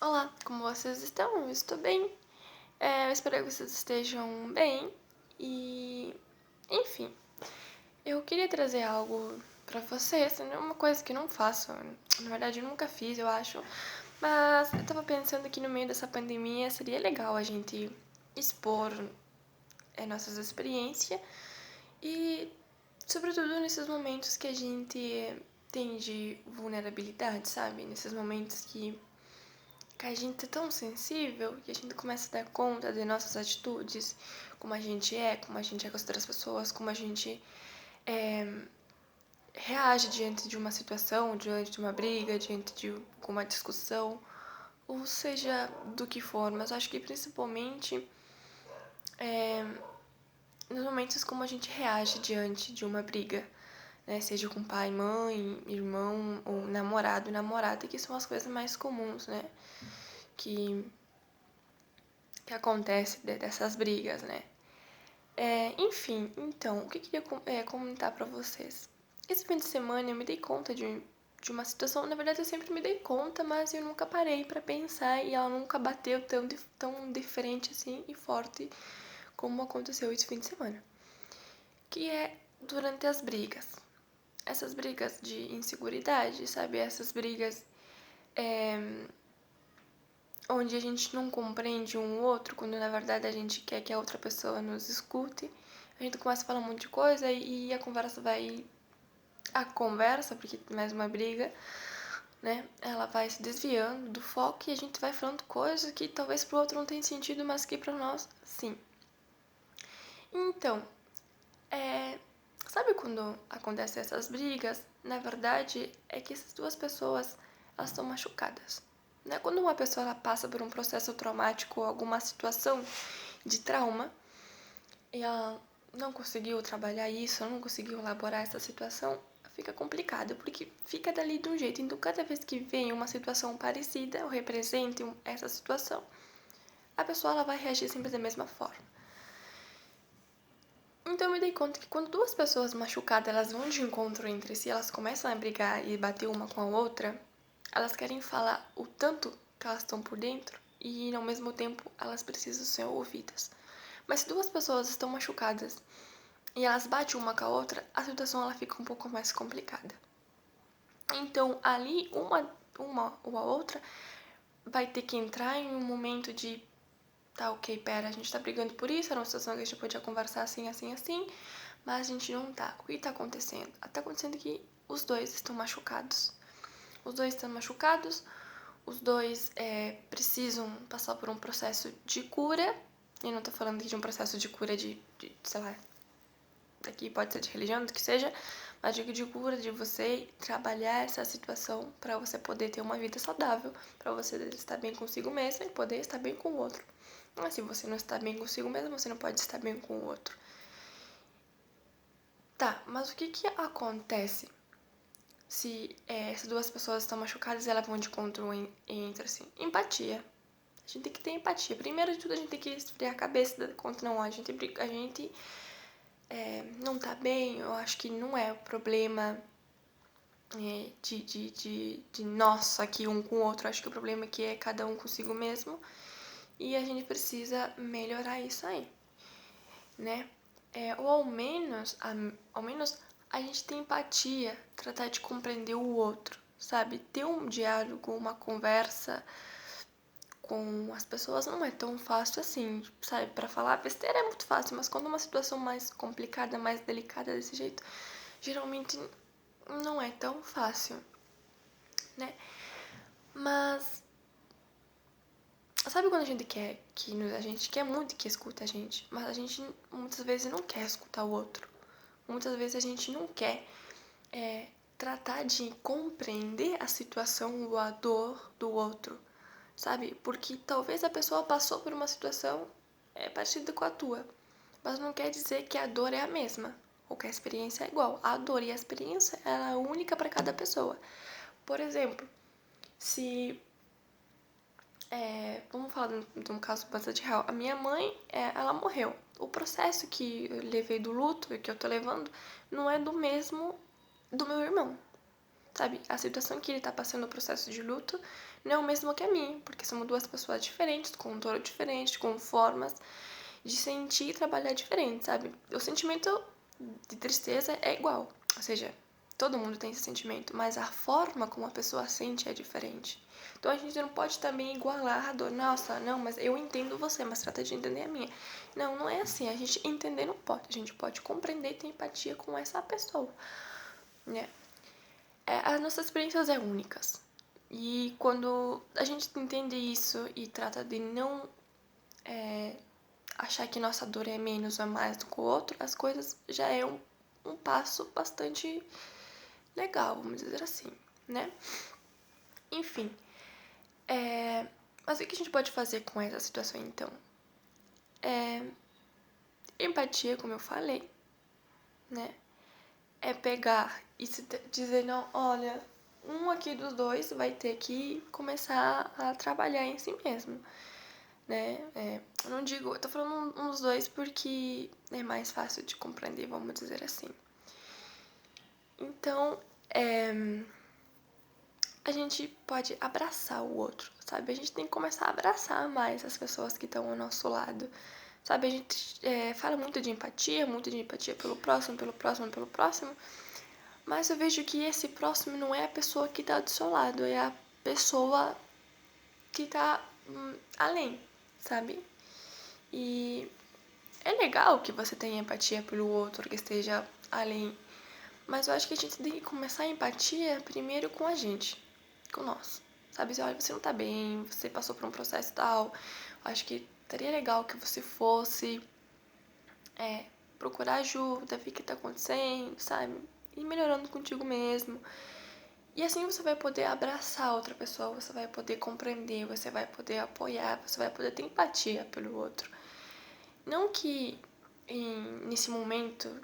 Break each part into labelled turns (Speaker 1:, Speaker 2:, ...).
Speaker 1: Olá, como vocês estão? Eu estou bem. Eu espero que vocês estejam bem. E, enfim, eu queria trazer algo pra vocês. Não é uma coisa que eu não faço. Na verdade, eu nunca fiz, eu acho. Mas eu tava pensando que no meio dessa pandemia seria legal a gente expor nossas experiências. E, sobretudo, nesses momentos que a gente tem de vulnerabilidade, sabe? Nesses momentos que a gente é tão sensível que a gente começa a dar conta de nossas atitudes, como a gente é com as outras pessoas, como a gente é, reage diante de uma situação, diante de uma briga, diante de uma discussão, ou seja, do que for, mas acho que principalmente nos momentos como a gente reage diante de uma briga, né? Seja com pai, mãe, irmão, ou namorado, namorada, que são as coisas mais comuns, né? Que acontece dessas brigas, né? Enfim, então, o que eu queria comentar pra vocês? Esse fim de semana eu me dei conta de uma situação, na verdade eu sempre me dei conta, mas eu nunca parei pra pensar e ela nunca bateu tão de frente assim e forte como aconteceu esse fim de semana. Que é durante as brigas. Essas brigas de inseguridade, sabe? Essas brigas onde a gente não compreende um outro, quando na verdade a gente quer que a outra pessoa nos escute. A gente começa a falar um monte de coisa e a conversa vai. A conversa, porque é mais uma briga, né? Ela vai se desviando do foco e a gente vai falando coisas que talvez pro outro não tenha sentido, mas que pra nós, sim. Então, sabe quando acontecem essas brigas? Na verdade, é que essas duas pessoas, elas estão machucadas. Né? Quando uma pessoa ela passa por um processo traumático ou alguma situação de trauma e ela não conseguiu trabalhar isso, não conseguiu elaborar essa situação, fica complicado, porque fica dali de um jeito. Então, cada vez que vem uma situação parecida ou represente essa situação, a pessoa ela vai reagir sempre da mesma forma. Então eu me dei conta que quando duas pessoas machucadas elas vão de encontro entre si, elas começam a brigar e bater uma com a outra, elas querem falar o tanto que elas estão por dentro e ao mesmo tempo elas precisam ser ouvidas. Mas se duas pessoas estão machucadas e elas batem uma com a outra, a situação ela fica um pouco mais complicada. Então ali uma ou a outra vai ter que entrar em um momento de tá, ok, pera, a gente tá brigando por isso, era uma situação que a gente podia conversar assim, assim, assim, mas a gente não tá. O que tá acontecendo? Tá acontecendo que os dois estão machucados. Os dois estão machucados, os dois precisam passar por um processo de cura. E não tô falando aqui de um processo de cura sei lá, aqui pode ser de religião, do que seja, mas digo de cura, de você trabalhar essa situação para você poder ter uma vida saudável, para você estar bem consigo mesmo e poder estar bem com o outro. Mas se você não está bem consigo mesmo, você não pode estar bem com o outro. Tá, mas o que acontece se essas duas pessoas estão machucadas e elas vão de encontro entre si? Empatia. A gente tem que ter empatia. Primeiro de tudo, a gente tem que esfriar a cabeça contra não. A gente não tá bem, eu acho que não é o problema de nós aqui um com o outro. Eu acho que o problema aqui é cada um consigo mesmo. E a gente precisa melhorar isso aí, né? Ou ao menos a gente ter empatia, tratar de compreender o outro, sabe? Ter um diálogo, uma conversa com as pessoas não é tão fácil assim, sabe? Para falar besteira é muito fácil, mas quando é uma situação mais complicada, mais delicada desse jeito, geralmente não é tão fácil, né? Mas sabe quando a gente quer a gente quer muito que escuta a gente, mas a gente muitas vezes não quer escutar o outro. Muitas vezes a gente não quer tratar de compreender a situação ou a dor do outro, sabe? Porque talvez a pessoa passou por uma situação parecida com a tua, mas não quer dizer que a dor é a mesma ou que a experiência é igual. A dor e a experiência ela é única para cada pessoa. Por exemplo, se vamos falar de um caso bastante real. A minha mãe, ela morreu. O processo que eu levei do luto e que eu tô levando não é do mesmo do meu irmão, sabe? A situação que ele tá passando o processo de luto não é o mesmo que a minha, porque somos duas pessoas diferentes, com dor diferente, com formas de sentir e trabalhar diferente, sabe? O sentimento de tristeza é igual, ou seja, todo mundo tem esse sentimento, mas a forma como a pessoa sente é diferente. Então a gente não pode também igualar a dor. Nossa, não, mas eu entendo você, mas trata de entender a minha. Não, não é assim. A gente entender não pode. A gente pode compreender e ter empatia com essa pessoa, né? As nossas experiências é únicas. E quando a gente entende isso e trata de não achar que nossa dor é menos ou mais do que o outro, as coisas já é um passo bastante legal, vamos dizer assim, né? Enfim, mas o que a gente pode fazer com essa situação então? Empatia, como eu falei, né? É pegar e dizer, não, olha, um aqui dos dois vai ter que começar a trabalhar em si mesmo, né? Eu não digo, eu tô falando um dos dois porque é mais fácil de compreender, vamos dizer assim. Então, a gente pode abraçar o outro, sabe? A gente tem que começar a abraçar mais as pessoas que estão ao nosso lado, sabe? A gente fala muito de empatia pelo próximo, pelo próximo, pelo próximo, mas eu vejo que esse próximo não é a pessoa que tá do seu lado, é a pessoa que tá além, sabe? E é legal que você tenha empatia pelo outro que esteja além, mas eu acho que a gente tem que começar a empatia primeiro com a gente, com nós. Sabe, olha, você não tá bem, você passou por um processo tal, eu acho que seria legal que você fosse procurar ajuda, ver o que tá acontecendo, sabe? Ir melhorando contigo mesmo. E assim você vai poder abraçar outra pessoa, você vai poder compreender, você vai poder apoiar, você vai poder ter empatia pelo outro. Não que nesse momento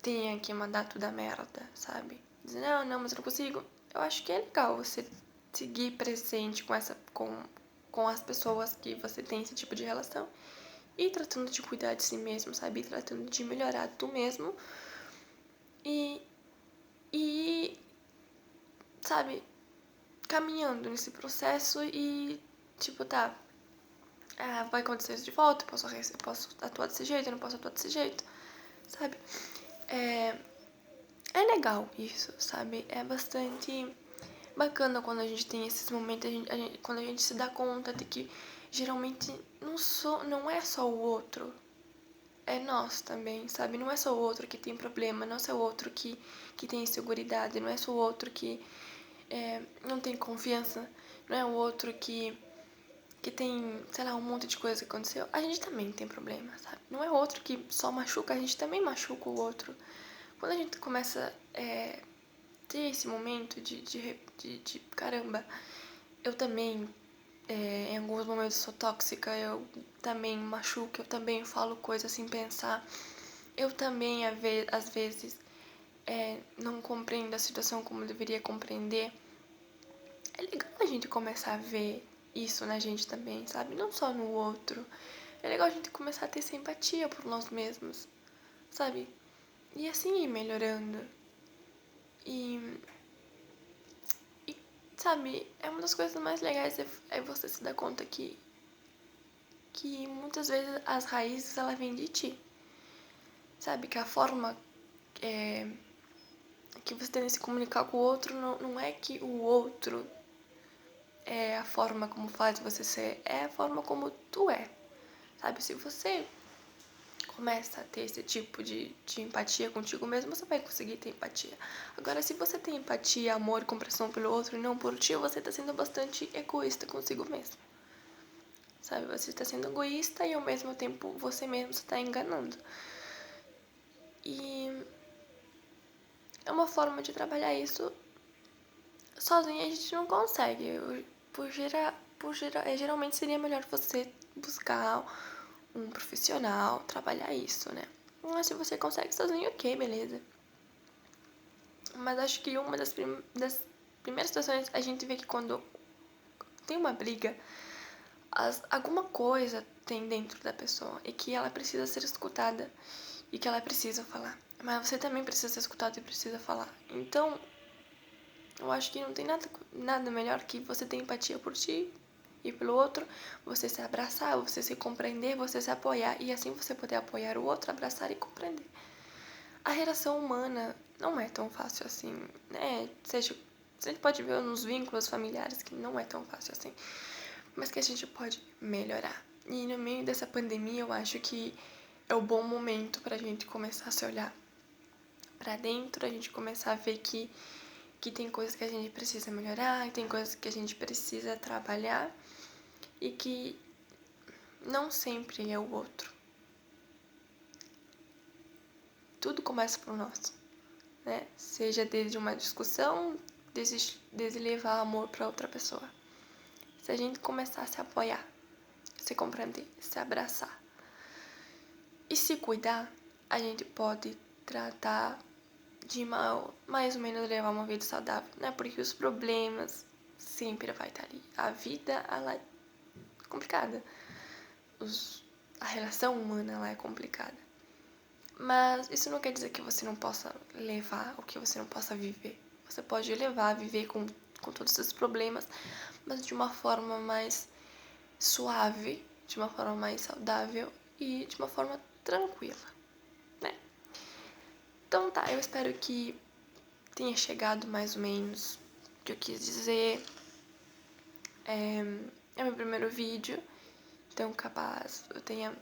Speaker 1: tenha que mandar tudo a merda, sabe? Dizer, não, não, mas eu não consigo. Eu acho que é legal você seguir presente com as pessoas que você tem esse tipo de relação e tratando de cuidar de si mesmo, sabe? E tratando de melhorar tu mesmo e sabe, caminhando nesse processo e, tipo, tá, vai acontecer isso de volta, eu posso atuar desse jeito, eu não posso atuar desse jeito, sabe? É legal isso, sabe? É bastante bacana quando a gente tem esses momentos, quando a gente se dá conta de que geralmente não é só o outro, é nós também, sabe? Não é só o outro que tem problema, não é só o outro que tem inseguridade, não é só o outro que não tem confiança, não é o outro que tem, sei lá, um monte de coisa que aconteceu. A gente também tem problema, sabe? Não é o outro que só machuca, a gente também machuca o outro. Quando a gente começa ter esse momento de caramba, eu também, em alguns momentos sou tóxica, eu também machuco, eu também falo coisas sem pensar, eu também, às vezes, não compreendo a situação como eu deveria compreender. É legal a gente começar a ver isso na gente também, sabe? Não só no outro. É legal a gente começar a ter simpatia por nós mesmos, sabe? E assim ir melhorando. E, sabe, é uma das coisas mais legais é você se dar conta que muitas vezes as raízes ela vêm de ti. Sabe? Que a forma que você tem de se comunicar com o outro não é que o outro é a forma como faz você ser, é a forma como tu é. Sabe? Se você começa a ter esse tipo de empatia contigo mesmo, você vai conseguir ter empatia. Agora, se você tem empatia, amor e compreensão pelo outro e não por ti, você está sendo bastante egoísta consigo mesmo. Sabe? Você está sendo egoísta e ao mesmo tempo você mesmo está enganando. E é uma forma de trabalhar isso sozinha a gente não consegue. Geralmente seria melhor você buscar um profissional, trabalhar isso, né? Mas se você consegue sozinho, ok, beleza. Mas acho que uma das primeiras situações a gente vê que quando tem uma briga, alguma coisa tem dentro da pessoa e que ela precisa ser escutada e que ela precisa falar. Mas você também precisa ser escutado e precisa falar. Então, Eu acho que não tem nada melhor que você ter empatia por ti e pelo outro, você se abraçar, você se compreender, você se apoiar e assim você poder apoiar o outro, abraçar e compreender. A relação humana não é tão fácil assim, né? Seja, a gente pode ver nos vínculos familiares que não é tão fácil assim, mas que a gente pode melhorar. E no meio dessa pandemia, eu acho que é o bom momento pra gente começar a se olhar pra dentro, a gente começar a ver que tem coisas que a gente precisa melhorar, que tem coisas que a gente precisa trabalhar e que não sempre é o outro. Tudo começa por nós, né? Seja desde uma discussão, desde levar amor para outra pessoa. Se a gente começar a se apoiar, se compreender, se abraçar e se cuidar, a gente pode tratar de mais ou menos levar uma vida saudável, né? Porque os problemas sempre vai estar ali. A vida, ela é complicada. A relação humana, ela é complicada. Mas isso não quer dizer que você não possa levar ou que você não possa viver. Você pode levar, viver com todos esses problemas, mas de uma forma mais suave, de uma forma mais saudável e de uma forma tranquila, né? Então tá, eu espero que tenha chegado mais ou menos o que eu quis dizer. É meu primeiro vídeo, então capaz eu tenha